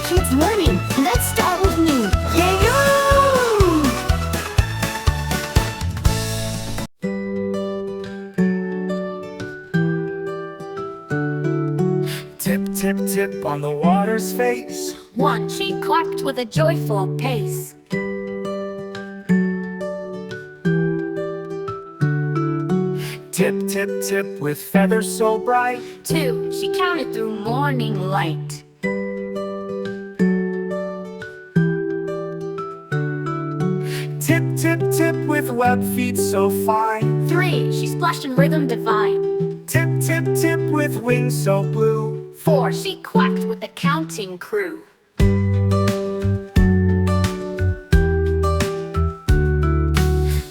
kids learning. Let's start with me. Yay-oo! Tip, tip, tip on the water's face. One, she quacked with a joyful pace. Tip, tip, tip with feathers so bright. Two, she counted through morning light. Tip, tip, tip with web feet so fine. Three, she splashed in rhythm divine. Tip, tip, tip with wings so blue. Four, she quacked with the counting crew.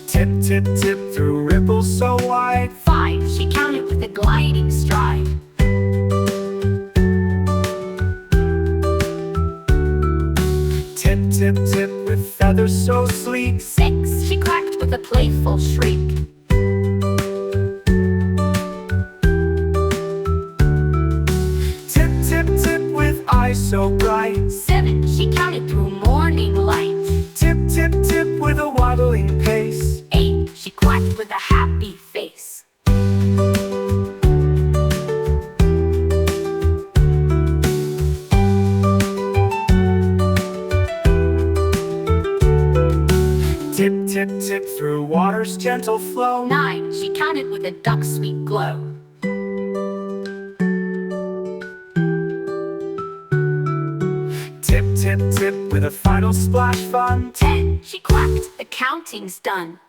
Tip, tip, tip through ripples so wide. Five, she counted with a gliding stride. Tip, tip, tip with feathers so sleek. Six, she quacked with a playful shriek. Tip, tip, tip with eyes so bright. Seven, she counted through morning light. Tip, tip, tip with a waddling pace. Eight, she quacked with a happy face. Tip, tip, tip through water's gentle flow. Nine, she counted with a duck's sweet glow. Tip, tip, tip with a final splash fun. 10, she quacked, the counting's done.